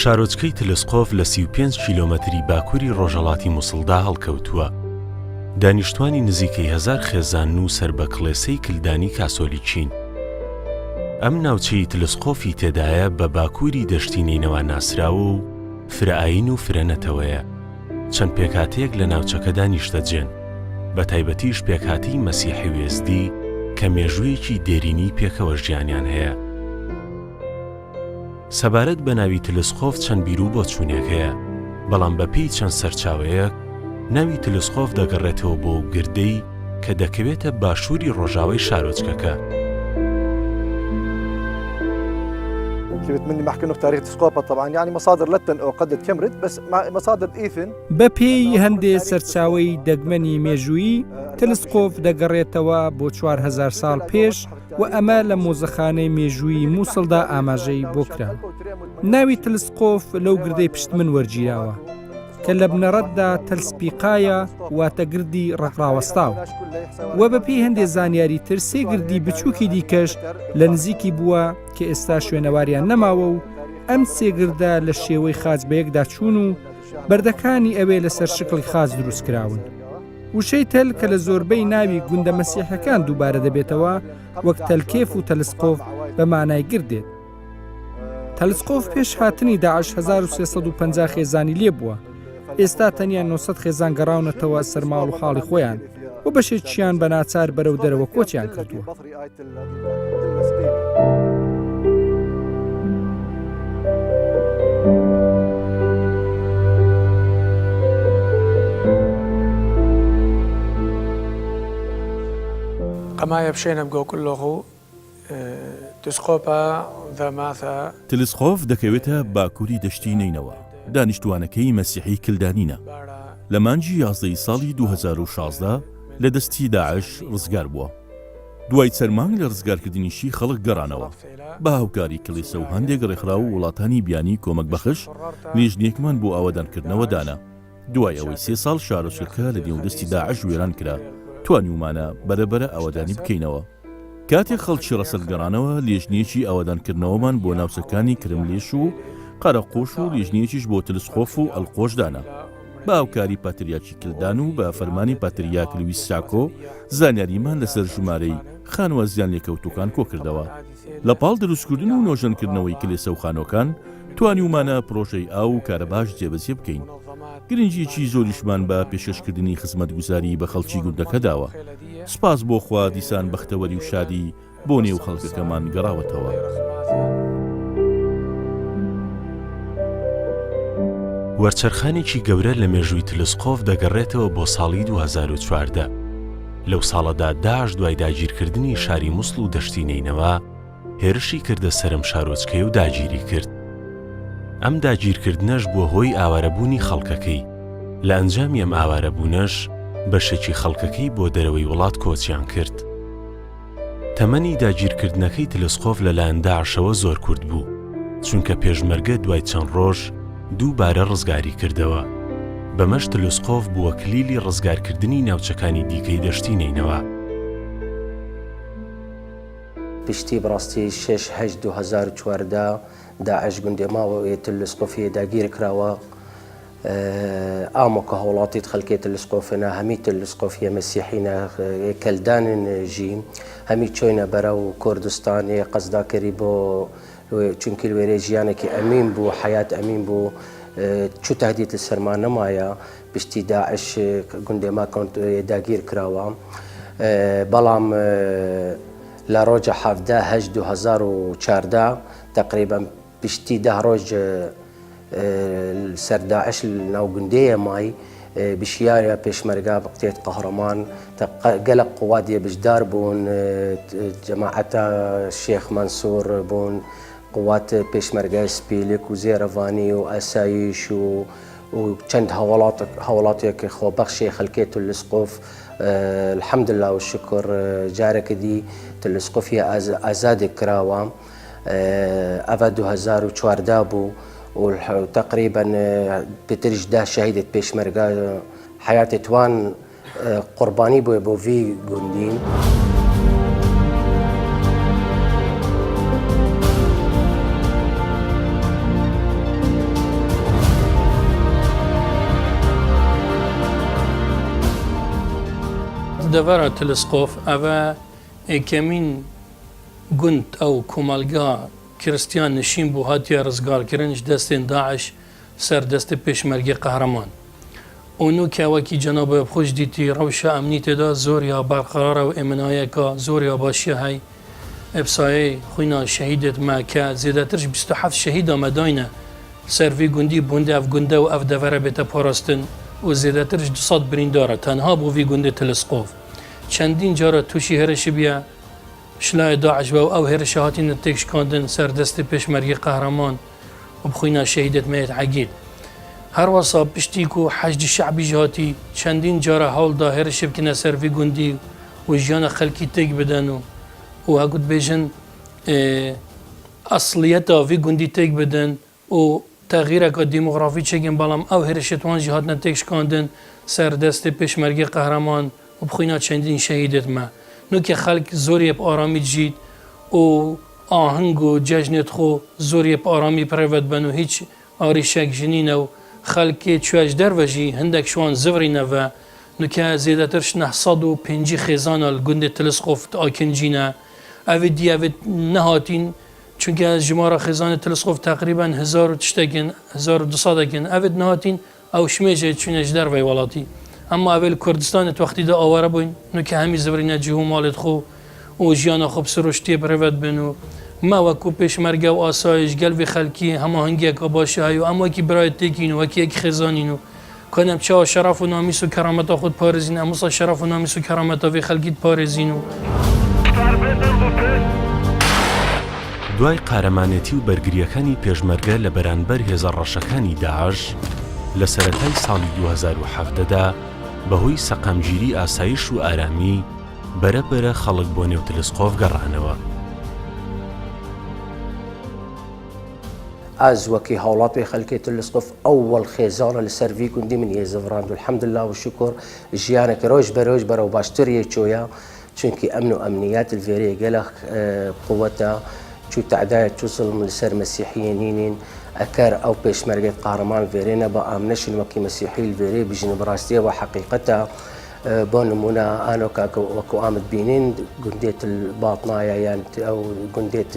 شارۆچکەی تلسقۆف لە 35 کیلۆمەتری باکووری ڕۆژهەڵاتی مووسڵدا هەڵکەوتووە. دانیشتوانی نزیکەی 1000 خێزان و سەر بە کڵێسەی کلدانی کاسۆلی چین. ئەم ناوچەی تلسقۆفی تێدایە بە باکووری دەشتی نینەوە ناسراوە و فرەئاین و فرەنەتەوەیە. چەند پێکهاتەیەک لە ناوچەکەدا نیشتەجێن، بە تایبەتیش پێکهاتی مەسیحی وێزدی کە مێژوویەکی دێرینی پێکەوە ژیانیان هەیە. سەبارەت بە ناوی تلسقۆف چەند بیر و بۆچوونێک هەیە، بەڵام بەپێی چەند سەرچاوەیەک ناوی تلسقۆف دەگەڕێتەوە بۆ گردەی کە دەکەوێتە باشووری ڕۆژاوای شارۆچکەکە. كيف بتمني ما حكينا في تاريخ تلسقوبة طبعا يعني مصادر لتن او قد كمرت بس مصادر ايثن بەپێی هەندێک سەرچاوەی دەگمەنی مێژوویی تلسقۆف دەگەڕێتەوە بۆ 4000 ساڵ پێش و ئەمە لە مۆزەخانەی مێژووی مووسڵدا ئاماژەی بۆ کرا. ناوی تلسقۆف لەو گردەی پشتمن وەرگیراوە کە لە بنەڕەتدا تەلسپیقایە واتە گردی ڕقراوەستاو و بەپێی هەندێک زانیاری تر سێ گردی بچووکی دیکەش لە نزیکی بووە کە ئێستا شوێنەواریان نەماوە و ئەم سێگردە لە شێوەی خاچ بەیەکدا چوون و بەردەکانی ئەوێ لەسەر شکڵی خاچ دروست کراون. وشەی تەل کە لە زۆربەی ناوی گوندە مەسیحەکان دووبارە دەبێتەوە وەک تەلکێف و تەلسقۆف بە مانای گردێت. تەلسقۆف پێش هاتنی داعش 1350 خێزانی لێ بووە. ئێستا تەنیا 900 خێزان گەڕاونەتەوە سەرماڵ و حاڵی خۆیان و بەشێکیان بە ناچار بەرەو دەرەوە کۆچیان کردووە. قەمایە بشێنە بگۆ کلۆخ تلسقۆپە دەماثە تلسقۆف دەکەوێتە باکووری دەشتی نینەوە. دانیشتوانەکەی مەسیحی کلدانینە. لە مانجی 11 ساڵی 2016 لە دەستی داعش ڕزگار بووە. دوای چەرمانگ لە ڕزگارکردنیشی خەڵک گەڕانەوە بە هاوکاری کڵێسە و هەندێک ڕێکخرا و وڵاتانی بیانی کۆمەک بەخش نێژنێکمان بۆ ئاوادانکردنەوە دانا. دوای ئەوەی 3 ساڵ شارۆچکەکە لە نێودەستی داعش وێران کرا، توانیومانە بەرەبەرە ئاوادانی بکەینەوە. کاتێک خەڵکی ڕەسەلگەڕانەوە لێژنێکی ئاوادانکردنەوەمان بۆ ناوچەکانی کرملێش و قەرەقۆش و لێژنێکیش بۆ تلسقۆف و ئەڵقۆشدانا. بە هاوکاری پاتریاکی کلدان و بە فەرمانی پاتریاک لویس ساکۆ زانیاریمان لەسەر ژمارەی خانوازیان لێکەوتوکان کۆکردەوە. لە پاڵ دروستکردن و نۆژەنکردنەوەی کلێسە و خانۆکان توانیومانە پرۆژەی ئاو و کارەباش جێبەجێ بکەین. گرنگیەکی زۆریشمان بە پێشکەشکردنی خزمەتگوزاری بە خەڵکی گوندەکە داوە. سپاس بۆ خوا دیسان بەختەوەری و شادی بۆ نێو خەڵکەکەمان گەڕاوەتەوە. وەرچەرخانێکی گەورە لە مێژووی تلسقۆف دەگەڕێتەوە بۆ ساڵی 2014. لەو ساڵەدا داعش دوای داگیرکردنی شاری مووسڵ و دەشتی نینەوە هێرشی کردە سەرم شارۆچکەی و داگیری کرد. ئەم داگیرکردنەش بووە هۆی ئاوارەبوونی خەڵکەکەی. لە ئەنجامی ئەم ئاوارەبوونەش بەشێکی خەڵکەکەی بۆ دەرەوەی وڵات کۆچیان کرد. تەمەنی داگیرکردنەکەی تلسقۆف لەلایەن داعشەوە زۆر کورت بوو، چونکە پێشمەرگە دوای چەند ڕۆژ دووبارە ڕزگاری کردەوە. بەمەش تلسقۆف بووە کلیلی ڕزگارکردنی ناوچەکانی دیکەی دەشتی نینەوە. پشتی بڕاستی 6/8/2014 داعش گوندێماوە تلسقۆفی داگیر کراوە. ئامۆکە هەوڵاتی خەڵکی تلسقۆفنا هەمی تلسقۆفیە مەسیحینە کەلدانن ژی هەمی چۆینە بەرەو کوردستانی قەزداکەری بۆ چونکی وێرە ژیانێکی ئەمین بوو، حیات ئەمین بوو، چوو تهدید سەرمان نەمایە پشتی داعش گوندێما داگیر کراوە. بەڵام لە ڕۆژە 17/8/2014 تقریبا پشتی 10 ڕۆژ سەر داعش ناو گوندەیە مای بشیارە پێشمەرگا بقتێت قەهرەمان گەلک قوادیە بشدار بوون، جەماعەتە شێخ مەنسوور بوون، قوات پێشمەرگای سپیلک و زێرەڤانی و ئەسایش و چەند هەوڵاتێکی خۆبەخشی خەڵکی تلسقۆف الحەمدلله و شکر جارێکی دی تلسقۆفی ئازادی کراوە. ئەڤە 2014 بوو و تقریبا پێتریش دا شەهیدێت پێشمەرگا حیاتی توان قوربانی بووە بۆ ڤی گوندین. دەڤەرە تلسقۆف ئەوە ئێکەمین گوند ئەو کۆمەلگا کریستیان نشین بوو هاتیە ڕزگارکردنش دەستێن داعش سەر دەستە پێشمەرگی قەهرەمان ئۆنوکەوەکی جەنابە خۆش دیتی ڕەوشە ئەمنی تێدا زۆر یا بەرقەرارە و ئێمنایەکە زۆر یا باشیە هەی ئەبسایە خوینا شەهیدت مە کە زێدەترش 27 شەهیدا مەداینە سەروی گوندی بوندە ئەف گوندە و ئەف دەڤەرە بێتە پاراستن و زێدەترش 200 بریندارە تەنها بۆ وی گوندی تلسقۆف چەندین جارە تووشی هێرشی بیە شلای داعش بە و ئەو هێرشە هاتینە تێکشکاندن سەر دەستی پێشمەرگی قەهرەمان و بخوینا شەهیدت مەیت عەگیر هەروەسا پشتیک و حەشدی شەعبی هاتی چەندین جارە هەوڵدا هێرشی بکەنە سەروی گوندی و ژیانە خەڵکی تێک بدەن و هەگوت بێژن ئەسڵیەتە وی گوندی تێک بدەن و تەغییرەکە دیمۆغرافی چێگن بەڵام ئەو هێرشێتوان جی هاتنە تێکشکاندن سەر دەستی پێشمەرگی قەهرەمان و بخوینا چەندین شەهیدت مە نوکە خەڵک زۆریە ئارامی جیت و ئاهنگ و جەژنێت خۆ زۆریە ئارامی پرەڤەت بن و هیچ ئاریشەک ژنینە و خەڵکی توێژ دەرڤەژی هەندێک شوان زڤڕینەوە نوکە زێدەتر 950 خێزانە گوندی تلسقۆف ئاکنجینە ئەوێ دیاوێت نەهاتین چونکە ژمارە خێزانی تلسقۆف تقریبان 1000 تشتێکن 1200 ئەوێت نهاتین ئەو شمێژێت چونەش دەرڤی وڵاتی ئەمما ئەوێ کوردستانت وەختیدا ئاوارە بووین نوکە هەمی زڤڕینە جی و ماڵێت خۆ و ژیانە خۆ سروشتێ برەوەت بن و ماوەکو پێشمەرگە و ئاسایش گەلوی خەلکی هەماهەنگێکە باشە هەیە و ئەموەکی برایەت تێکین و وەکیەکی خێزانین و کەنەم چاوە شەرەف و نامیس و کەرامەتە خۆت پارێزین ئەموسا شەرەف و نامیس و کەرامەتەوەی خەلکیت پارێزین و دوای قارەمانێتی و بەرگریەکانی پێشمەرگە لە بەرانبەر هێزە ڕەشەکانی داعش لە سەرەتای ساڵی 2017دا بەهۆی سەقامگیری ئاسایش و ئارامی بەرەبەرە خەڵک بۆ نێو تلسقۆف گەڕانەوە. ئاز وەکی هاوڵاتی خەلکی تلسقۆف ئەوەڵ خێزانە لە سەروی گوندی من هێزەڤڕاند و الحەمدلله و شکر ژیانێک ڕۆژ بەرۆژ بەرەو باشتریە چۆیە چونکی ئەمن و ئەمنیات الفێرەیە گەلە قووەتە چوو تعدایە چوو زڵم لەسەر مەسیحیەنینین ئەکەر ئەو پێشمەرگەی قارەمان فێرێنە بە ئامنەشن وەکی مەسیحی الفێرەیە بژین بڕاستیە و حەقیقەتە بۆ نمونە ئانۆکە وەکو ئامد بینین گوندێت باڵنایە یان ئەو گوندێت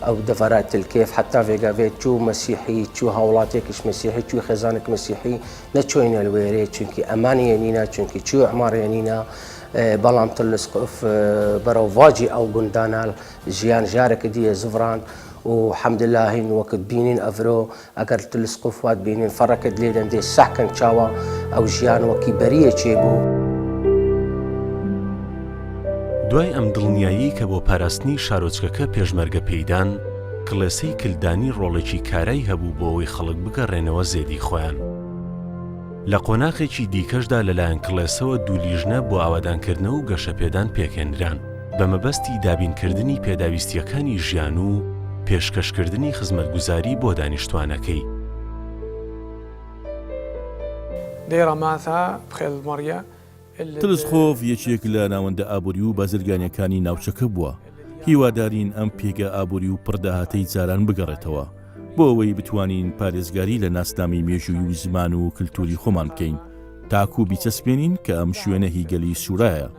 ئەو دەڤەرات الکێف حتا ڤێگاڤێت چوو مەسیحی چوو هاوڵاتێکیش مەسیحی چوو خێزانێک مەسیحی نەچۆینە لوێرێ چونکی ئەمانیەنینە چونکی چوو عماڕێنینە بەڵام تلسقۆف بەرەو ڤاجی ئەو گوندانە ژیان ژارێکە دیە زڤڕان و حەمدلله هین وەکت بینین ئەڤرۆ ئەگەر تلسقۆف وات بینین فەڕەکت لێ دەندێ سەحکەن چاوە ئەو ژیان وەکی بەریە چێبوو. دوای ئەم دڵنیایی کە بۆ پاراستنی شارۆچکەکە پێشمەرگە پێیدان کڵێسەی کلدانی ڕۆڵێکی کارایی هەبوو بۆ ئەوەی خەڵک بگەڕێنەوە زێدی خۆیان. لە قۆناغێکی دیکەشدا لەلایەن کڵێسەوە دوولیژنە بۆ ئاوادانکردنەوە و گەشەپێدان پێکێنران بە مەبەستی دابینکردنی پێداویستیەکانی ژیان و پێشکەشکردنی خزمەتگوزاری بۆ دانیشتوانەکەی. دێرە ماثا بخێل مەڕیە تلسقۆف یەکێک لە ناوەندە ئابووری و بازرگانیەکانی ناوچەکە بووە. هیوادارین ئەم پێگە ئابووری و پڕداهاتەی جاران بگەڕێتەوە بۆ ئەوەی بتوانین پارێزگاری لە ناسنامی مێژووی و زمان و کللتوری خۆمان بکەین تاکو بیچەسپێنین کە ئەم شوێنە هیگەلی سوورایە.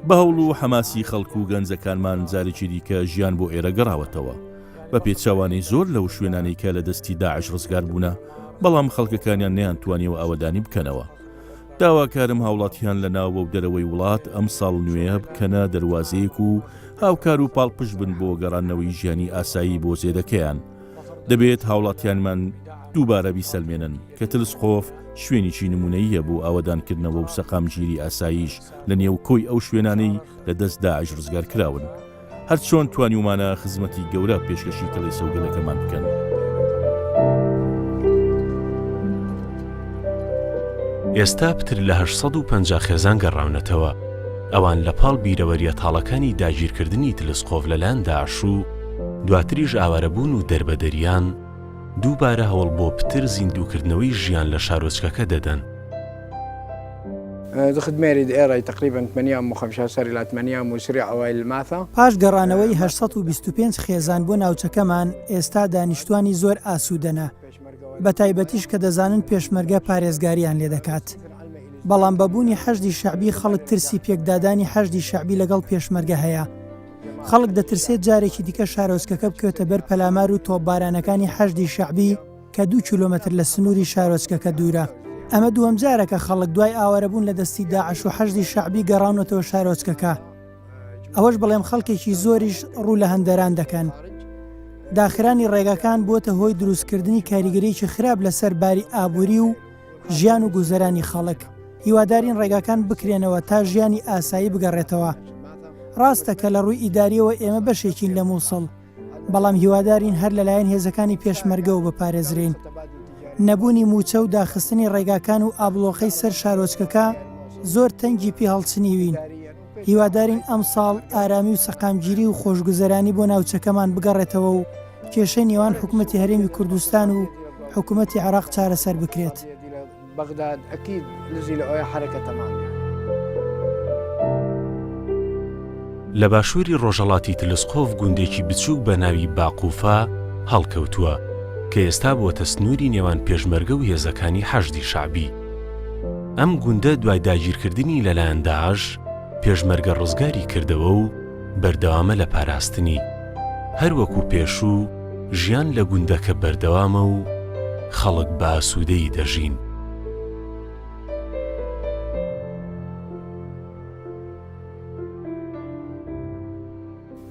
بە هەوڵ و حەماسی خەڵک و گەنجەکانمان جارێکی دیکە ژیان بۆ ئێرە گەڕاوەتەوە بە پێچاوانەی زۆر لەو شوێنانەی کە لە دەستی داعش ڕزگار بوونە بەڵام خەڵکەکانیان نەیانتوانیەوە ئەوەدانی بکەنەوە. داواکارم هاوڵاتیان لە ناوە و دەرەوەی وڵات ئەم ساڵ نوێیە بکەنە دەواازەیەک و هاوکار و پاڵپشت بن بۆ گەڕانەوەی ژیانی ئاسایی بۆ زێدەکەیان. دەبێت هاوڵاتیانمان دووبارە بیسەلمێنن کە تلسقۆف شوێنیی نمونەیە بۆ ئاوەدانکردنەوە و سەقامگیری ئاساییش لە نێو کۆی ئەو شوێنانەی لە دەست داعش ڕزگار کراون. هەر چۆن توانیومانە خزمەتی گەورە پێشکەشی کڵێسە و گەلەکەمان بکەن. ئێستا پتر لە 850 خێزان گەڕاونەتەوە. ئەوان لە پاڵ بیرەوەریە تاڵەکانی داگیرکردنی تلسقۆف لەلایەن داعش و دواتریش ئاوارەبوون و دەربەدەریان دووبارە هەوڵ بۆ پتر زیندووکردنەوەی ژیان لە شارۆچکەکە دەدەن. خدمێری ئێرەی تقریبا 85 سەری لە 80 سری ئەوایل ماثا پاش گەڕانەوەی 825 خێزان بۆ ناوچەکەمان ئێستا دانیشتوانی زۆر ئاسوودەنە بە تایبەتیش کە دەزانن پێشمەرگە پارێزگاریان لێ دەکات. بەڵام بەبوونی حەشدی شەعبی خەڵک ترسی پێکدادانی حەشدی شەعبی لەگەڵ پێشمەرگە هەیە. خەڵک دەترسێت جارێکی دیکە شارۆچکەکە بکەوتە بەر پەلامار و تۆپبارانەکانی حەشدی شەعبی کە 2 کیلۆمەتر لە سنووری شارۆچکەکە دوورە. ئەمە دووەم جارێکە خەڵک دوای ئاوارەبوون لە دەستی داعش و حەشدی شەعبی گەڕاونەتەوە شارۆچکەکە. ئەوەش بەڵێم خەڵکێکی زۆریش ڕوو لە هەندەران دەکەن. داخرانی ڕێگەکان بۆتە هۆی دروستکردنی کاریگەریەکی خراپ لەسەر باری ئابووری و ژیان و گوزەرانی خەڵک. هیوادارین ڕێگاکان بکرێنەوە تا ژیانی ئاسایی بگەڕێتەوە. ڕاستە کە لە ڕووی ئیداریەوە ئێمە بەشێکین لە مووسڵ، بەڵام هیوادارین هەر لەلایەن هێزەکانی پێشمەرگەوە بپارێزرین. نەبوونی موچە و داخستنی ڕێگاکان و ئابلۆخەی سەر شارۆچکەکە زۆر تەنگی پێ هەڵچنیوین. هیوادارین ئەم ساڵ ئارامی و سەقامگیری و خۆشگوزەرانی بۆ ناوچەکەمان بگەڕێتەوە و کێشەی نێوان حکوومەتی هەرێمی کوردستان و حکوومەتی عێراق چارەسەر بکرێت. بغداد أكيد نجي لأي حركة تمام. لە باشووری ڕۆژهەڵاتی تلسقۆف گوندێکی بچووک بە ناوی باقوفا هەڵکەوتووە کە ئێستا بۆتە سنووری نێوان پێشمەرگە و هێزەکانی حەشدی شەعبی. ئەم گوندە دوای داگیرکردنی لەلایەن داعش پێشمەرگە ڕزگاری کردەوە و بەردەوامە لە پاراستنی. هەروەکو پێشوو ژیان لە گوندەکە بەردەوامە و خەڵک بە ئاسوودەی دەژین.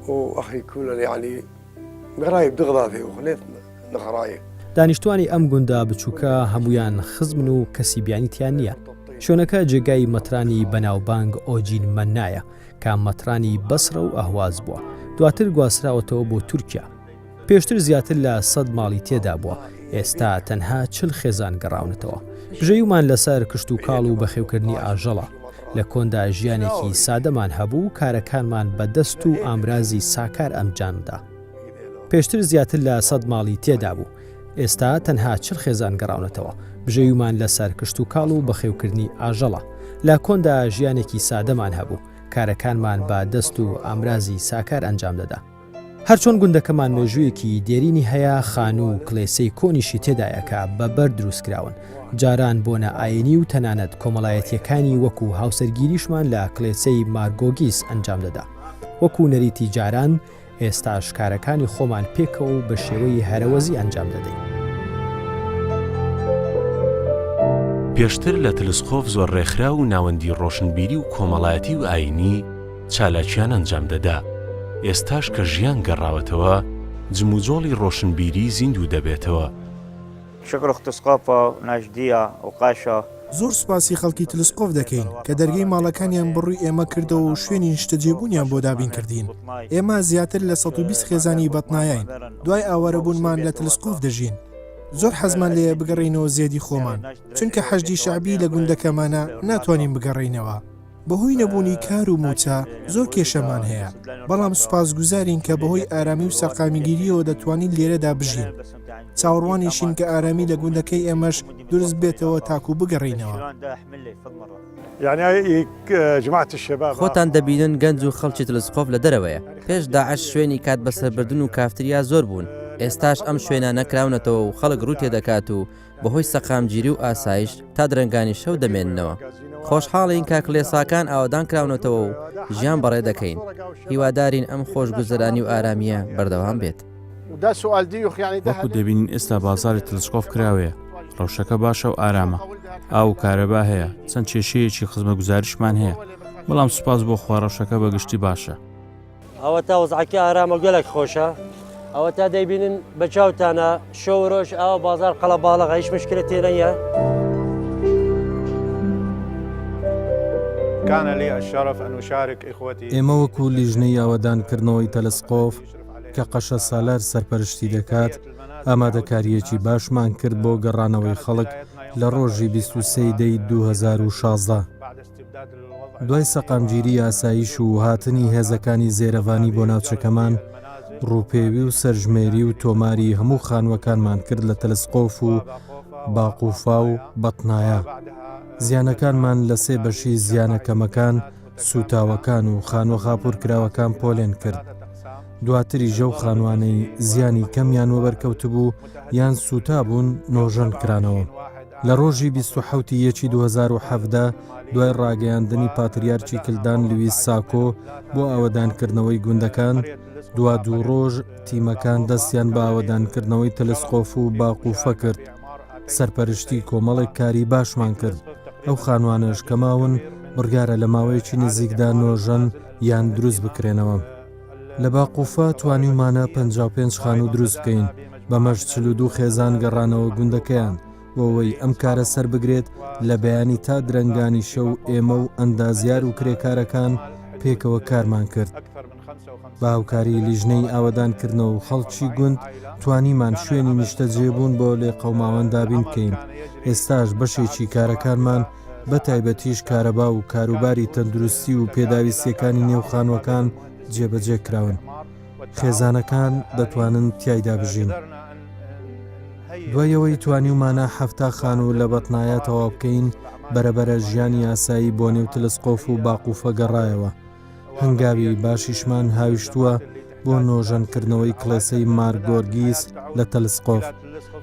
وأخي كلنا يعني غرايب دغضاضي وخليت نغرايب. دانیشتوانی ئەم گوندە بچووکە هەمویان خزمن و کەسی بیانیتیان نییە. شوێنەکە جێگای مەترانی بەناوبانگ ئۆجین مەنایە کە مەترانی بەسرە و ئەهواز بووە. دواتر گواسراوەتەوە بۆ تورکیا. پێشتر زیاتر لە 100 ماڵی تێدا بووە. ئێستا تەنها 40 خێزان گەڕاونەتەوە. بژەیومان لەسەر کشت و کاڵ و بەخێوکردنی ئاژەڵە. لە کۆندا ژیانێکی سادەمان هەبوو، کارەکانمان بە دەست و ئامرازی ساکار ئەمجاندا. پێشتر زیاتر لە 100 ماڵی تێدا بوو. ئێستا تەنها 40 خێزان گەڕاونەتەوە. بژەیومان لەسەر کشت و کاڵ و بەخێوکردنی ئاژەڵە. لە کۆندا ژیانێکی سادەمان هەبوو، کارەکانمان بە دەست و ئامرازی ساکار ئەنجام دەدا. هەرچۆن گوندەکەمان مێژوویەکی دێرینی هەیە، خان و کلێسەی کۆنیشی تێدایەکە بەبەر دروستکراون. جاران بۆنە ئاینی و تەنانەت کۆمەڵایەتیەکانی وەکو هاوسەرگیریشمان لە کلێسەی مارگۆگیس ئەنجام دەدا. وەکو نەریتی جاران ئێستاش کارەکانی خۆمان پێکەوە و بە شێوەی هەرەوەزی ئەنجام دەدەین. پێشتر لە تلسقۆف زۆر ڕێکخرا و ناوەندی ڕۆشنبیری و کۆمەڵایەتی و ئاینی چالاکیان ئەنجام دەدا. ئێستاش کە ژیان گەڕاوەتەوە جموجۆڵی ڕۆشنبیری زیندوو دەبێتەوە. شکر تلسقۆفە ناژدیە و قاشە. زۆر سوپاسی خەڵکی تلسقۆف دەکەین کە دەرگەی ماڵەکانیان بڕووی ئێمە کردەوە و شوێنی شتەجێبوونیان بۆ دابین کردین. ئێمە زیاتر لە 120 خێزانی بەتنایین. دوای ئاوارەبوونمان لە تلسقۆف دەژین. زۆر حەزمان لێ بگەڕینەوە زێدی خۆمان، چونکە حەشدی شەعبی لە گوندەکەمانە ناتوانین بگەڕینەوە. بەهۆی نەبوونی کار و موچە زۆر کێشەمان هەیە، بەڵام سوپاسگوزارین کە بەهۆی ئارامی و سەقامیگیریەوە دەتوانین لێرەدا بژین. چاوەڕوانیشین کە ئارامی لە گوندەکەی ئێمەش دروست بێتەوە تاکو بگەڕینەوە. خۆتان دەبینن گەنج و خەڵکی تلسقۆف لە دەرەوەیە. پێش داعش شوێنی کات بەسەربردن و کافتریا زۆر بوون. ئێستاش ئەم شوێنە نەکراونەتەوە و خەڵک ڕوو تێدەکات و بەهۆی سەقامگیری و ئاسایش تا درەنگانی شەو دەمێننەوە. خۆشحاڵین کە کلێساکان ئاوادان کراونەتەوە و ژیان بەڕێ دەکەین. هیوادارین ئەم خۆشگوزەرانی و ئارامیە بەردەوام بێت. وەکو دەبینین ئێستا بازاری تلسقۆف کراوەیە، ڕەوشەکە باشە و ئارامە، ئاو کارەبا هەیە، چەند کێشەیەکی خزمە گوزاریشمان هەیە، بەڵام سوپاس بۆ خوا ڕەوشەکە بەگشتی باشە. ئەوە تا وەزعەکە ئارامە گەلێک خۆشە، ئەوە تا دەیبینن بە چاوتانە شەو ڕۆژ ئەوە بازار قەڵە باڵەغا هیچ مشکلە تێنەیە. ئێمە وەکو لیژنەی ئاوادانکردنەوەی تەلسقۆف کە قەشە سالار سەرپەرشتی دەکات، ئامادەکاریەکی باشمان کرد بۆ گەڕانەوەی خەڵک لە ڕۆژی 23 دەی 2016. دوای سەقامگیری ئاسایش و هاتنی هێزەکانی زێرەڤانی بۆ ناوچەکەمان، ڕووپێوی و سەرژمێری و تۆماری هەموو خانوەکانمان کرد لە تەلسقۆف و باقوفا و بەتنایە. زیانەکانمان لە 3 بەشی زیانەکەمەکان، سوتاوەکان و خانوە خاپورکراوەکان پۆلێن کرد. دواتری ژەو خانوانەی زیانی کەمیان وەبەرکەوت بوو یان سوتا بوون نۆژەن کرانەوە. لە ڕۆژی 27 2017 دوای ڕاگەیاندنی پاتریارکی کلدان لویس ساکۆ بۆ ئاوەدانکردنەوەی گوندەکان دوا دوو ڕۆژ تیمەکان دەستیان بە ئاوەدانکردنەوەی تەلسکۆف و باقوفە کرد. سەرپەرشتی کۆمەڵێک کاری باشمان کرد. ئەو خانوانەش کە ماون بڕیارە لە ماوەیەکی نزیکدا نۆژەن یان دروست بکرێنەوە. لە باقوفە توانیمانە 55 خانوو دروست بکەین بەمەش 42 خێزان گەڕانەوە گوندەکەیان بۆەوەی ئەم کارە سەر بگرێت لە بەیانی تا درەنگانی شەو ئێمە و ئەندازیار و کرێکارەکان پێکەوە کارمان کرد. باوکاری لیژنەی ئاوەدانکردنەوە و خەڵکی گوند توانیمان شوێنی نیشتە جێبوون بۆ لێ قەوماوەندابین بکەین. ئێستاش بەشێکی کارەکانمان بە تایبەتیش کارەبا و کاروباری تەندروستی و پێداویستیەکانی نێوخانوەکان جێبەجێ کراون. خێزانەکان دەتوانن تیایدا بژین. دوایەوەی توانیمانە 7 خانوو لە بەتنایەتەوە بکەین بەرەبەرە ژیانی ئاسایی بۆ نێو تلسکۆف و باقوفە گەڕایەوە. هەنگاوی باشیشمان هاویشتووە بۆ نۆژەنکردنەوەی کڵێسەی مارگۆرگیس لە تەلسکۆف.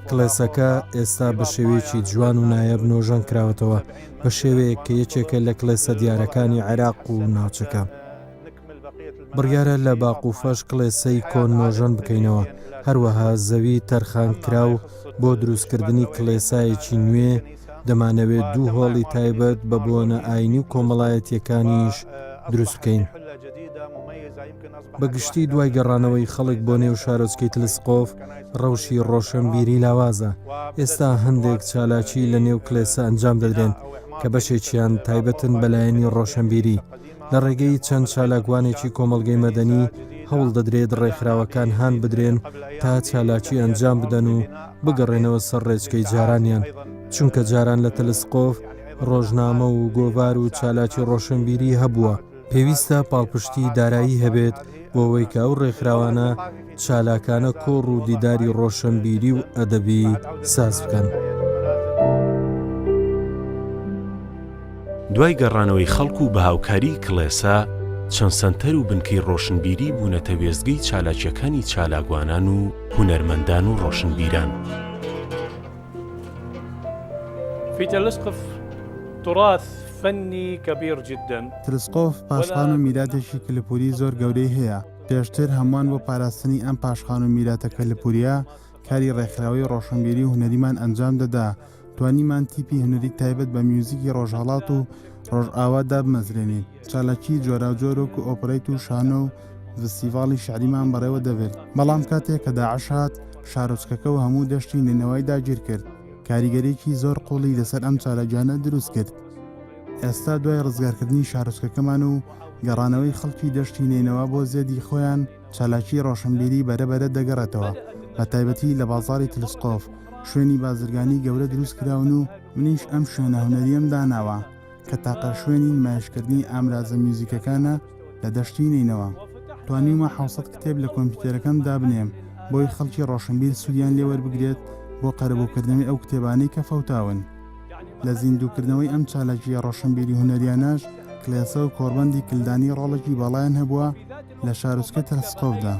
کڵێسەکە ئێستا بە شێوەیەکی جوان و نایەب نۆژەن کراوەتەوە بە شێوەیەک کە یەکێکە لە کڵێسە دیارەکانی عێراق و ناوچەکە. بڕیارە لە باقوفەش کڵێسەی کۆن نۆژەن بکەینەوە. هەروەها زەوی تەرخان کراو بۆ دروستکردنی کڵێسایەکی نوێ دەمانەوێت 2 هۆڵی تایبەت بە بۆنە ئاینی و کۆمەڵایەتیەکانیش دروست بکەین. بەگشتی دوای گەڕانەوەی خەڵک بۆ نێو شارۆچکەی تلسکۆف ڕەوشی ڕۆشنبیری لاوازە. ئێستا هەندێک چالاکی لە نێو کڵێسە ئەنجام دەدرێن کە بەشێکیان تایبەتن بەلایەنی ڕۆشنبیری. لە ڕێگەی چەند چالاکوانێکی کۆمەڵگەی مەدەنی هەوڵ دەدرێت ڕێکخراوەکان هان بدرێن تا چالاکی ئەنجام بدەن و بگەڕێنەوە سەر ڕێچکەی جارانیان، چونکە جاران لە تەلسکۆف ڕۆژنامە و گۆڤار و چالاکی ڕۆشنبیری هەبووە. پێویستە پاڵپشتی دارایی هەبێت بۆەوەی کە ئەو ڕێکخراوانە چالاکانە کۆڕ و دیداری ڕۆشنبیری و ئەدەبی ساز بکەن. دوای گەڕانەوەی خەڵکو و بە هاوکاری کڵێسا چەند سەنتەر و بنکەی ڕۆشنبیری بوونەتە وێزگەی چالاکیەکانی چالاکوانان و هونەرمەندان و ڕۆشنبیران. في تلسقف تراث فني كبير جدا. تلسقۆف پاشخان و میراتێکی کللپوری زۆر گەورەی هەیە. پێشتر هەمووان بۆ پاراستنی ئەم پاشخان و میراتە کەللپوریە کاری ڕێکخراوی ڕۆشنبیری و هونەریمان ئەنجام دەدا. توانیمان تیپی هونەری تایبەت بە میوزیکی ڕۆژهەڵات و ڕۆژئاوادا بمەزرێنین. چالاکی جۆراوجۆرۆک و ئۆپەرەیت و شانۆ و فستیڤاڵی شعریمان بەڕێوە دەبێت. بەڵام کاتێک کە داعش هات شارۆچکەکە و هەموو دەشتی نێنەوەی داگیر کرد. کاریگەرێکی زۆر قوڵی لەسەر ئەم چالاجانە دروست کرد. ئێستا دوای ڕزگارکردنی شارۆچکەکەمان و گەڕانەوەی خەڵکی دەشتی نێنەوە بۆ زێدی خۆیان چالاکی ڕۆشنبیری بەرەبەرە دەگەڕێتەوە. بە تایبەتی لە بازاڕی تلسکۆف شوێنی بازرگانی گەورە دروست کراون و منیش ئەم شوێنە هونەریم داناوە کە تاقە شوێنی نمایشکردنی ئامرازە میوزیکەکانە لە دەشتی نینەوە. توانیمە 700 کتێب لە کۆمپیوتەرەکەم دابنێم بۆی خەڵکی ڕۆشنبیر سوودیان لێوەربگرێت بۆ قەرەبووکردنەوەی ئەو کتێبانەی کە فەوتاون. لە زیندووکردنەوەی ئەم چالاکیە ڕۆشنبیری هونەریانەش کلێسە و کۆربەندی کلدانی ڕۆڵێکی باڵایان هەبووە لە شارۆچکە تەلسکۆفدا.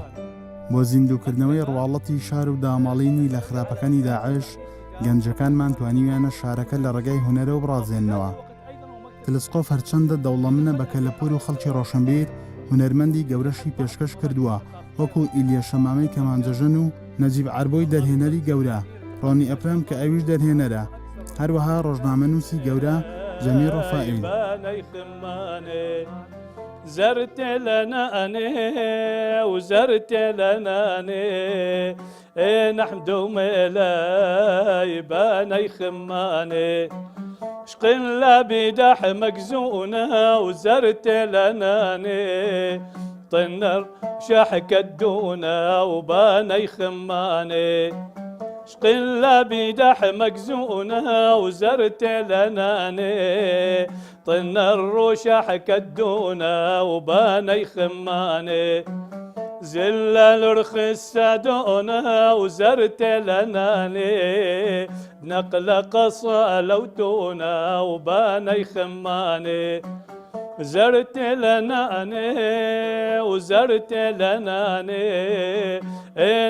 بۆ زیندووکردنەوەی ڕواڵەتی شار و دامەڵینی لە خراپەکانی داعش گەنجەکانمان توانیویانە شارەکە لە ڕێگای هونەرە و بڕازێننەوە. تلسکۆف هەرچەندە دەوڵەمنە بە کەلەپور و خەڵکی ڕۆشنبیر هونەرمەندی گەورەشی پێشکەش کردووە وەکو ئیلیا شەمامەی کەمانجەژن و نەجیب عەربۆی دەرهێنەری گەورە، ڕۆنی ئەپرام کە ئەویش دەرهێنەرە، هەروەها ڕۆژنامەنووسی گەورە جەمیل ڕەفائیل. زرت لنا أنا وزرت لنا أنا نحمد وملاي باني خماني شقن لا بدح مجزونة وزرت لنا أنا طنر شحك الدونة وباني خماني شقن لا بدح مجزونة وزرت لناني طن الروشح كدونا وباني خماني زلال رخص سادونا وزرت لناني نقل قصة لوتونا وباني خماني زرت لناني وزرت لناني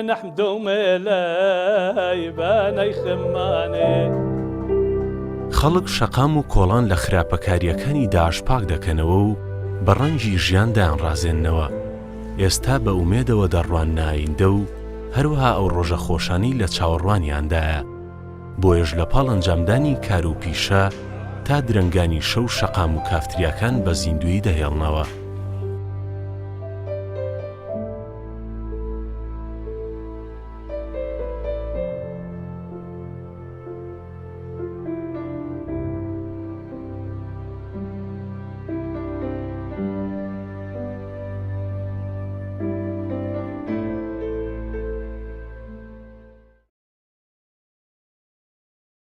نحمد وملاي باني خماني. خەڵک شەقام و کۆڵان لە خراپەکاریەکانی داعش پاک دەکەنەوە و بە ڕەنگی ژیان دایانڕازێننەوە. ئێستا بە ئومێدەوە دەڕوان نایندە و هەروەها ئەو ڕۆژە خۆشانی لە چاوەڕوانیاندایە. بۆیەش لە پاڵ ئەنجامدانی کار و پیشە تا درەنگانی شەو شەقام و کافتریاکان بە زیندوی دەهێڵنەوە.